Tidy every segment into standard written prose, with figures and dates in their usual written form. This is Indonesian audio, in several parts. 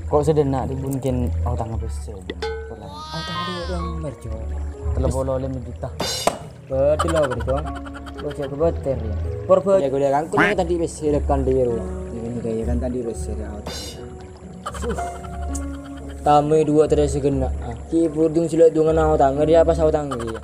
Kok sedenak dibunkin utang besar. Utang dia yang merjo. Telepon oleh kita. Betul lah berdong. Lo jago beter ya. Porbo jago dia kan kuning tadi besar kan dia ru. Ini kayak kan tadi besar out. Tamu dua terus segena. Ki burdung silat dengan utang dia apa utang dia.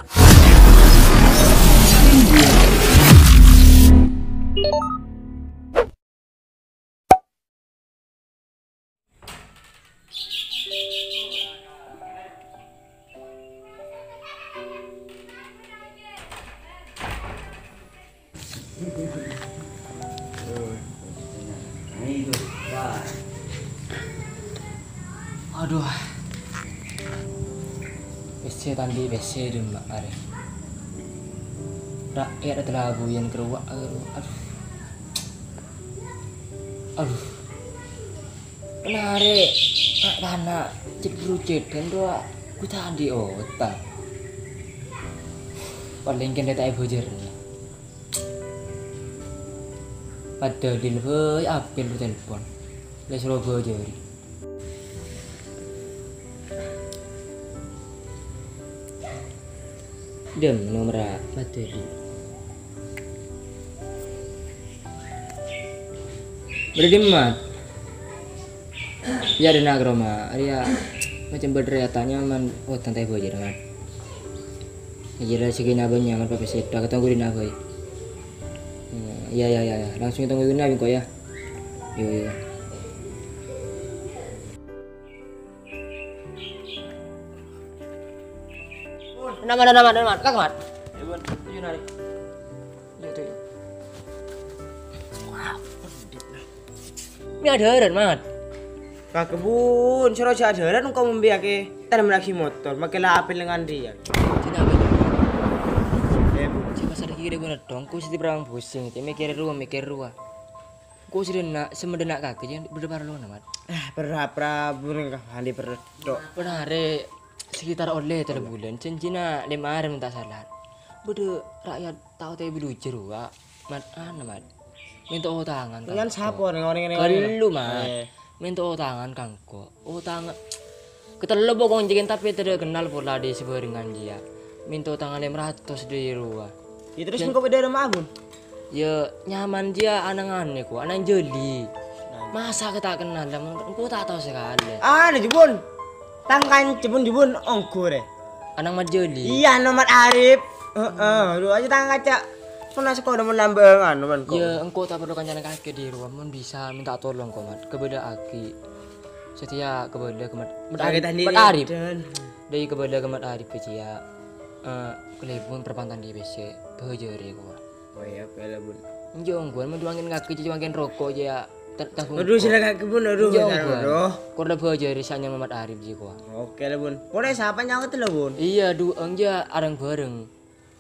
Aduh. BC tadi BC di mak are. Rakyat telah buyan keruak. Aduh. Penare. Nak dana cebru ceden doa. Ku tadi otak. Paling kene tak bojer. Padahal dilwe apel telepon. Le Surabaya jari. Dem nomor materi. Berdemat. Ya dena agroma. Arya macam berdaya tanya man tantai bojer kan. Jira segini abangnya man pape seda ketemu di nabai. Ya langsung ketemu di nabi kok ya. Yo. Nama, Kang Mat. Ya, Bun. Tujuh nari. Ya, tuh. Wah, ini ada heran, Mat. Kak Bun, suruh ada heran kau membiake tanam lagi motor, makelah apel dengan dia. Cina apa itu? Bun. Coba sadar kira gue dong, ku sih berang pusing, mikir ruah. Ku sih semedenak kaki, jangan berdebar lu, Mat. Berapa bulan kah handi berdok. Benar, sekitar oleh bulan cincina 5 hari minta salat. Bede rakyat tahu teh bilu jeru Mat Mat. Minta utangan kan. Dengan siapa orang ini? Kalau Mat. Minta utangan kangko. Utang ketelu bokong jigen tapi tidak kenal pula di sebarengan dia. Minta utangan 500 di rumah. Ya terus kau beda sama Abun? Ya nyaman dia anang-aneh ku, anang jeli. Masa kita kenal, aku tak tahu sekali. Ada Jebun. Tangkan Jebun ongkur deh. Anang Mat jeli. Iya nomor Arif. Lu aja tangkan cak. Pernah sekolah udah menambangan teman kau. Ya engkau tak perlu kancana kaki di rumah, mun bisa minta tolong kau Mat. Kebeda aki. Setia kebeda ke Mat Arif. Dari kebeda ke Mat Arif ya. Kelebun perpantan di BC bejere gua. Oh iya, pela Bun. Njong gua menduangin kaki juangin rokok ya. Aduh silakan ke Bun, aduh. Kau udah bejere sanya Mat Arif ji gua. Oke lah Bun. Boleh siapa nyawa tuh lah Bun? Iya, duang ja arang bareng.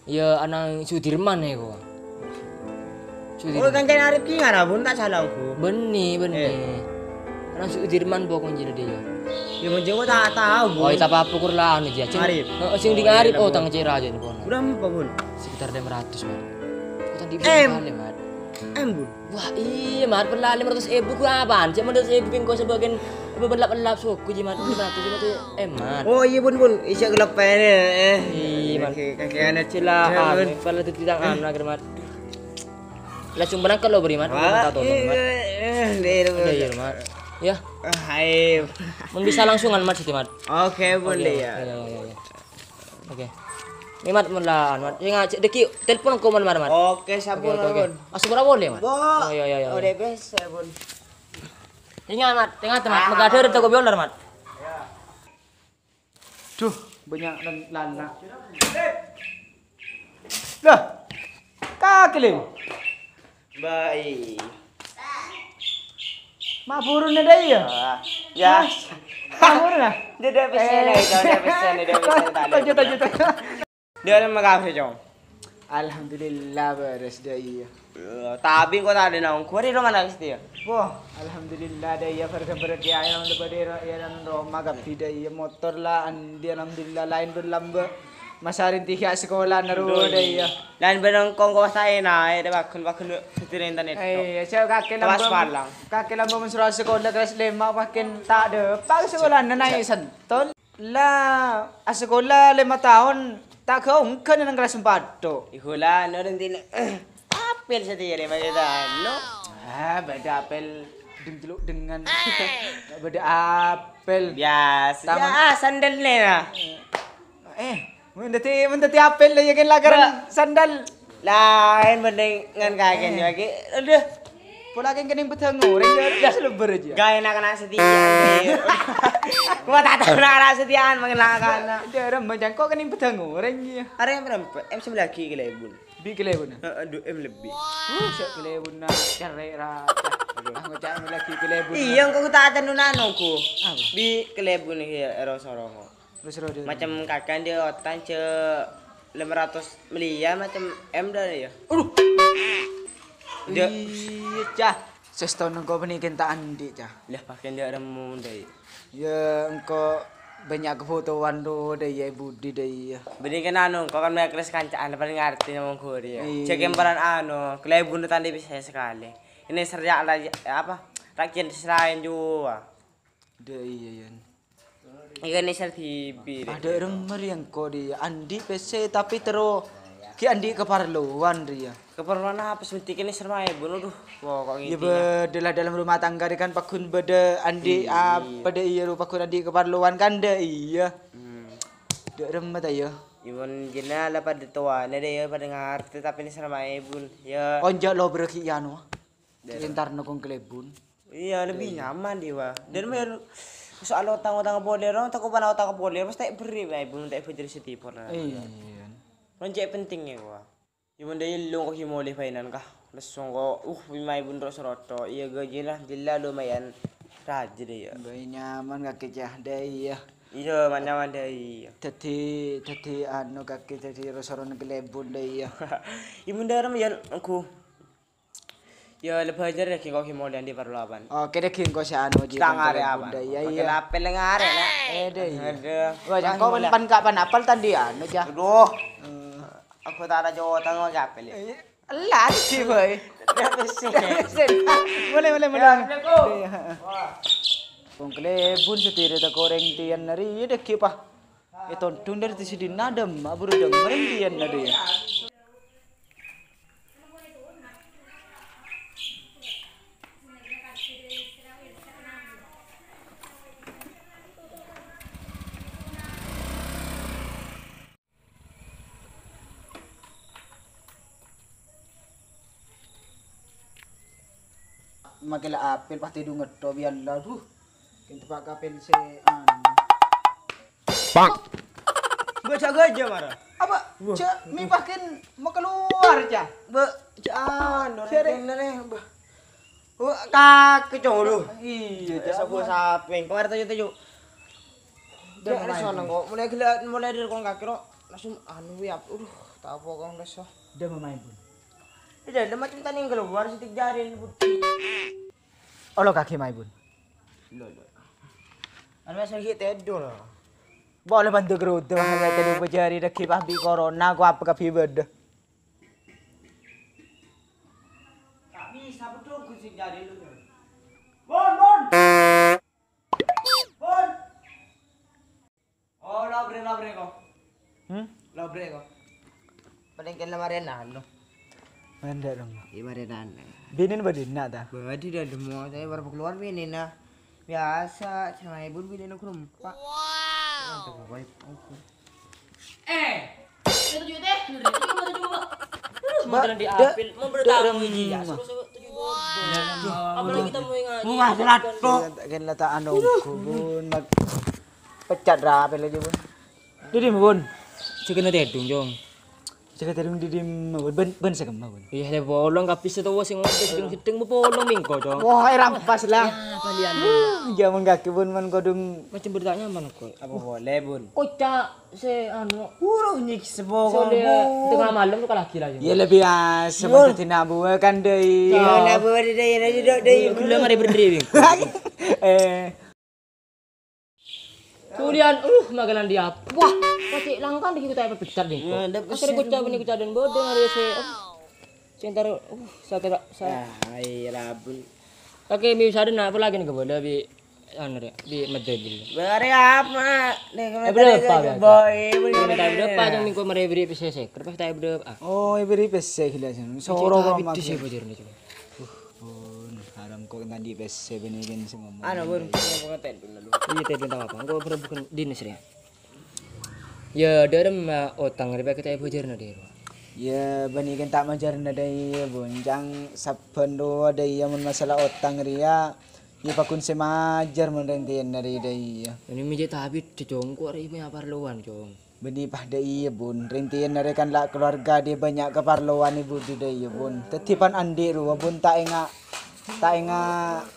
Ya anang Sudirman ya gua. Oh kancane Arif ki ngara Bun tak salah aku. Beni. Anang Sudirman pokoknya jadi dia. Ya menjeng gua tak tahu Bun. Oh, tak apa-apa kur lah anu dia. Arif. Sing di Arif oh tang cera aja nih Bun. Udah apa Bun? Sekitar 500 Mat. Utang di kali Mat. Bun. Wah iya Mat pernah 500.000 ku apaan? Cuma 500.000 ping kau sebagian belap suku Mat 500 itu Mat. Oh iya Bun isi gelap ini. Iya Mat. Kakek anak Cilaan pala tidak anak Mat. Langsung benang kalau beri Mat. Minta tolong Mat. Iya Mat. Ya. Hai. Mun bisa langsungan Mat situ Mat. Oke Bun ya. Iya. Oke. Ini Mat mulan Mat. Ingat deki telepon ko Mat. Oke sabun Bun. Masuk berapa boleh Mat? Oh iya. Udah bisa Bun. Ingat Mat, ingat Mat. Magader toko biolar Mat. Duh, banyak dan lana. Lah. Kaki lem. Baik. Mapurun na day ya. Ya. Mapurun na. Dia bisa Dia orang magkakaroon siya. Alhamdulillah beres day ya. Tabi ko tadi na ang kuri naman ang dia. Wah, alhamdulillah day ya perkara ya yang lebih dari ya dan Roma gap day ya motor lah andi alhamdulillah lain berlamba masarin tiga sekolah naru deh ya. Dan benang kong kawas tayo na, eh, bakun setirin internet to. Saya kakek Tawas lambang palang. kakek lambang mensuruh sekolah kelas 5 makin tak ada. Pak sekolah naik sentol. Lah sekolah 5 tahun tak kau kan nang kelas 4 tu. Ihula, no rin din. Apel sa tiyan, maganda, no? Beda apel dengan beda apel. Bias. Tama. Sandal na. Mendati apel lah ya kan lagaran sandal. Lain mending ngan kagen lagi. Aduh. Pola kan kening petang orang dia selebar aja. Gaya na kana sa tiyan. Kuma tataw na kana sa tiyan, mangilangan na. Dia ram macam kau kening petang orang dia. Are yang berapa? Em lagi kelebun. Bi kelebun. Aduh, em lebih. Siap kelebun na cari ra. Aku cari lagi kelebun. Iya, kau tatan nunanong ko. Bi kelebun ni erosorongo. Terus ro dia. Macam kakan dia otan ce 500 miliar macam M dah ya. Dia Cah, setahun engkau penikin tak andi cah. lah pakai dia remu deh. Ya engkau banyak kefotoan do deh ya Budi deh ya. Beri kan anu, kau kan mereka kancaan paling ngerti ngomong Korea. Iya. Cek peran anu, kelebun tadi bisa sekali. Ini serjak lagi apa? Rakyat selain juga. Deh iya ya. Ikan ini sertibi. Ada orang meriang kau dia andi PC tapi terus ki andi keperluan dia. Keperluan apa sebentik ini serba ya bunuh duh. Wah kok Ya gitu. bedelah dalam rumah tangga dia kan pakun beda andi apa deh iya pakun andi keperluan kan deh iya. Dek remet ya. Ibun jena lah pada tua, nade ya pada ngerti tapi ini serba ya bun. Ya. Onjak lo berkian wah. Entar nokong kelebun. Iya lebih nyaman dia wah. Dan mer soal utang boleh orang tak pernah utang boleh pasti beri bae bun tak jadi setipor. Iya. Lonjek penting ya gua. Ibun dia lu kok himole fainan kah. Lesong ko bimay bun ro seroto. Iya gaji lah jilla lumayan raja deh ya. Bayi nyaman kaki cah deh ya. Iya nyaman deh iya. Tadi anu kaki tadi rosoron kelebun deh ya. Ibun dia ram ya aku. Ya lebih aja deh kau himole di perlawan. Oke deh king kau si anu aja. Tang are apa? Iya Pakai iya. lapel ngare lah. Deh. Ada. Wah jangan kau pan kapan apal tadi anu cah. Aduh. Aku tak ada jawa tengah lapel ya. Lah sih boy. Boleh. Kung kelebun setiri tak koreng tian nari dek kipa. Itu tundar di sini nadam, aburu dong mereng tian nari. Makila apel pasti dunget to biar lah duh. Kita pak apel se anu. Baca gajah marah. Apa? Cak mi pakin mau keluar cak. Anu rene. Kak kecolo. Iya Biasa gua sapeng. Kemarin tajuk. Dia ada sono kok. Mulai dari kong kaki ro langsung anu ya. Tak apa kong desa. Dia memain pun. Dia ada macam tani keluar sitik jari putih. Olo kaki main pun. Lolo. Anu asal kita edol. Boleh bantu kerut tuh hanya tadi pejari dah kipah bi corona gua apa kapi beda. Tak bisa betul kusik jari lu. Bon. Oh, labre kok. Labre kok. Paling kan lamarin anu. Mana dong? Lamarin anu. Binin badin nak dah. Berarti dah demo saya baru keluar bini nah. Biasa sama ibu bini aku rumpak. Wow. Itu juga teh, itu juga. Semua jalan diambil, mau bertamu ini ya. Apalagi kita mau ngaji. Mau ngaji lato. Kan lata anu kubun mag pecat rapi lagi bun. Didim bun. Cikena tedung jong. Cakap tadi didim ben sekam bun. Iya, ada bolong kapis itu sing sedeng bolong mingko jong. Wah, rampas lah. Kalian Jaman kaki bun man kodung. macam bertanya mana kok? Apa boleh bun? Kocak se anu. Nyik sebogong Soalnya tengah malam tuh lagi lah. Ya lebih biasa masa tinabu kan deh. Ya nak buat dia. Belum ada berdiri. Kulian magalan dia. Wah, pasti langkan di kita apa pecat nih. Akhirnya kucap dan bodoh ngari saya. Cintar saya. Ay, rabun. Oke, bisa ada apa lagi nih boleh di medali. Bari apa? Berapa ya? Boy, Berapa yang minggu merebri PCC? Berapa tahu berapa? Oh, iberi pesse hilasan. Soro ba mag. Itu sih bocor nih. Bun, haram ko tadi pesse benigin si mama. Ano bun? Ano ba katen dun lalu? Iya tadi tahu apa? Engkau pernah bukan dinas ya? Ya, dalam otang riba kita bocor na dia. Ya, benigin tak majar na day bun. Jang saben do day mun masalah otang ria. Ya pakun si majar mun rentian na day. Ini mijit habis cong, kok hari ini apa luan cong? Beni pada iya bun, rintian narekan lah keluarga dia banyak keparluan ibu di dia bun. Tetipan andi ruwa bun tak enga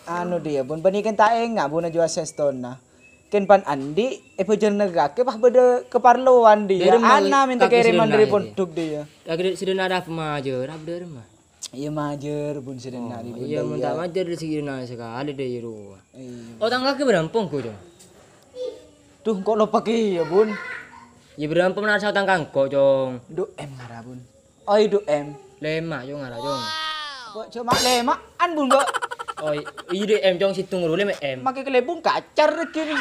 anu dia bun. Beni kan tak enga bun aja aseston na. Ken pan andi pejer negara ke pah beda keparluan dia. Ana minta kiriman dari pondok dia. Lagi sudah ada pemajer, apa dari mah? Iya majer bun sedang nari bun. Iya minta majer dari segi na sekali dari ruwa. Iya. Otang kaki berampung kok cong? Duh kok lo pakai ya bun? Ya berampung na sa otang kangko cong. Do M ngara bun. Oh do M. Lema cong ngara cong. Cuma lema an bun kok. Oh iya deh M cong situng rule me M. Makai kelebung kacar kiri.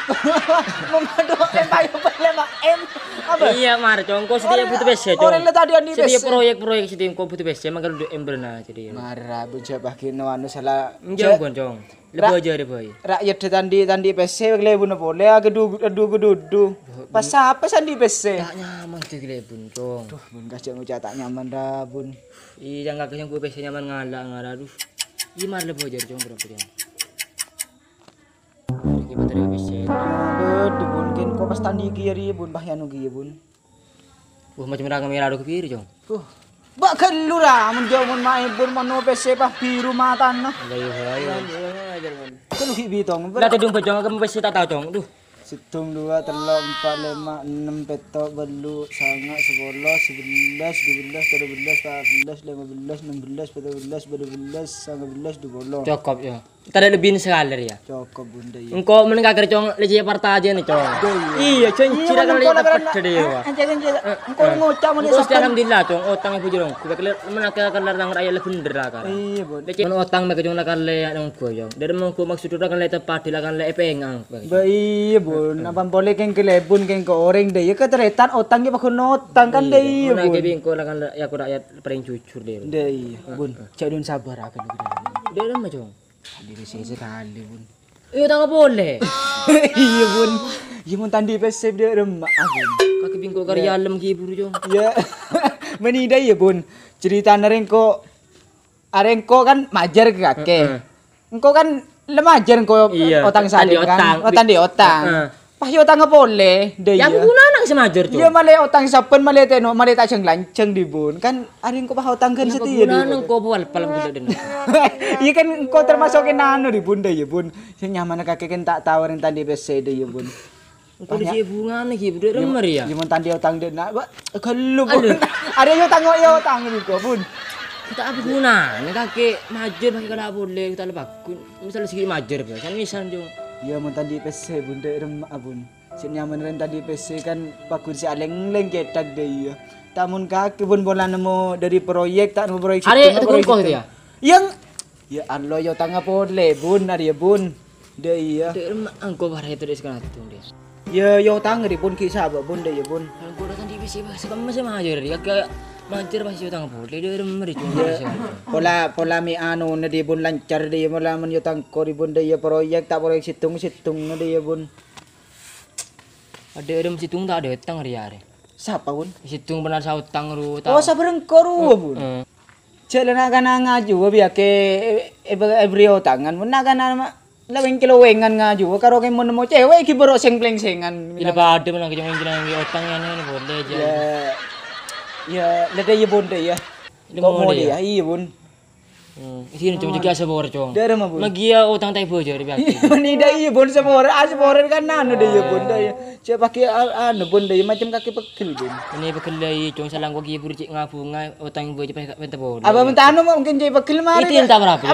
Memado M payo lema M. Apa? Iya mar cong kok setia butuh besi cong. Orang le tadi andi Setia proyek setia kok butuh besi manggal do M berna jadi. Marah bu coba kino anu salah. Jauh kon cong. Lebih aja deh boy. Rakyat tandi PC kelebun boleh gedu. Pas apa sandi PC? Tak nyaman tuh kelebun cong. Duh bun kasih ngucap tak nyaman dah bun. Iya jangan kasih gue PC nyaman ngala aduh. Iya mar lebih aja cong berapa cong. Kita baterai PC. Aduh bun kin kok pas tandi kiri bun bahyanu kiri bun. Wah macam rangka merah do kepiri cong. Bak kelura menjauh mun main bun mano PC pah biru matan no. Ayo. Kan uhi bitong. Lah tedung bojong ke PC tak tahu cong. Duh. Situng 2, 3, 4, 5, 6, petok, belu, sangat, 11, 11, 12, 13, 14, 15, 16, 17, 18, 19, 20. Cukup ya. Tadi lebih sekali ya. Cukup bunda ya. Engkau menengah cong leci parta aja nih cong. Iya cong cira kali dapat cedek ya. Engkau ngucap mun Engkau sudah alhamdulillah cong otang ibu jorong. Kubek menakal kalar nang raya le bener lah kan. Iya bun. Leci otang mereka cong nakal le nang ku cong. Dari mengku maksud udah kan le tepat dilakan le epengang. Iya bun. Apa boleh keng kelebun keng ke orang deh. Ya keteretan otangnya pakai notang kan deh bun. Nah kebi engkau lakan ya aku rakyat paling jujur deh. Deh bun. Cakdun sabar akan Dia mah cong. Diri saya sekali bun. Iya tak boleh. Iya bun. Iya mun tandi pesep dia remak bun. Kaki bingko karya alam kiburu cong. Ya. Menidai ya bun. Cerita narengko arengko kan majar ke kakek. Engko kan lemajar engko otang saling kan. Otang di otang. Pah yo otang boleh. Deh ya. Yang guna nang semajar cong. Iya male otang sapen male teno male tak lanceng di bun. Kan arengko pah otang kan setia di. Guna nang ko bual palam gede den. Iya kan engko termasukin nano di bun deh ya bun. Sing nyaman kakek kan tak tawarin tandi bese deh ya bun. Engko di bunga nih kiburu remer ya. Iya mun tandi otang deh nak. Kalau bun. Ada yo otang di ko bun. Kita apa guna? Nih kakek majer pakai kada boleh kita lebak. Misal segi majer ba. Kan misal jong. Iya mun tadi PC bun dek remak bun. Sin nyaman ren tadi PC kan pakun si aleng-leng cetak deh ya. Tamun kaki bun bola nemu dari proyek tak nemu proyek. Ada kok ya? Yang ya Allah yo tangga boleh bun ari bun. Deh iya. Dek remak angko bare itu des kana tu des. Ya yo tangga di bun kisah bun deh ya bun. Angko datang di PC ba sebab masih majer ya kayak majer pasti utang boleh dia remer itu. Pola mi anu na di bun lancar deh mola men yo tangko di bun deh ya proyek tak proyek situng na deh ya bun. Ada situng tak ada utang hari. Siapa bun? Situng benar sa utang ru. Oh sabareng koru bun. Celana kana ngaju biya ke ebrio tangan mun kana laweng kilowengan ngaju karo ke mun mo cewek ki boro sing plengsengan. Ila ba ada menang kejong kejong utang yang boleh aja. Ya lede ya bun deh ya. Kok mau dia iya bun. Ini cuma jaga sepor cong. Dari mah bun. Magia utang tai bojo ribi aki. Manida iya bun sepor kan anu deh iya bun deh. Siapa pakai anu bun deh macam kaki pegel bun. Ini bekelai cong salang gua kia burcik ngabunga utang bojo penta bodo. Apa minta anu mungkin jadi pegel mari. Itu entah berapa.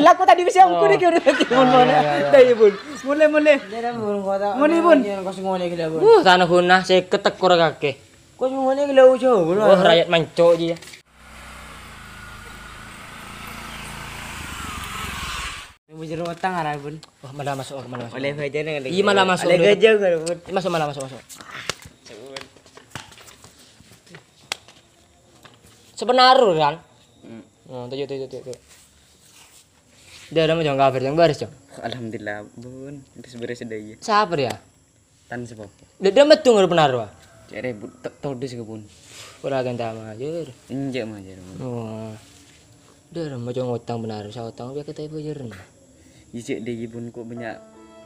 Lah aku tadi bisa angku deh udah lagi bun mana. Dah iya bun. Mulai. Dia bun kota. Mulai bun. Kau ngone gila bun. Tanah hunah saya ketekor kake. Kau ngone gila ujo bun. Wah rakyat manco dia. Bujur utang arah bun. Wah malah masuk. Oleh aja dengan. Iya malah masuk. Oleh gajah kan bun. Masuk. Sebenarnya kan. Tujuh. Dia ada macam kabar yang baris cong. Alhamdulillah bun. Itu beres sudah ya. Siapa dia? Tan sebab. Dia betul nggak benar wah. Cere bun tahu des ke bun. Kurang ganti sama aja. Injak mah aja bun. Oh. Dia ada macam utang benar. Saya utang biar kita belajar. Ijek deh bun kok banyak.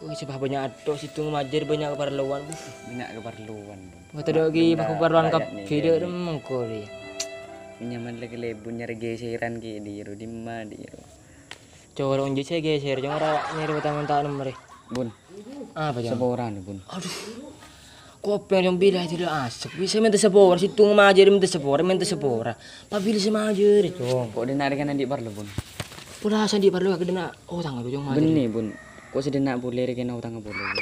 Oh sebab banyak atok situ ngajar banyak keperluan. Banyak keperluan bun. Kata dia lagi keperluan kap video mengko dia. Nyaman lagi lebun nyari geseran ke di ro di mana di ro. Coba orang saya geser, jangan orang nyari utang-utang nomor. Bun. Apa jangan? Seboran bun. Aduh. Kopi yang bila tidak asik. Bisa minta sepora, situ ngajar minta sepora. Pabili si majer itu. Kok dia narikan di bar bun. Pulasan di parlo agak dena utang aduh jangan majer. Benih bun. Kok sedena boleh rekan utang boleh.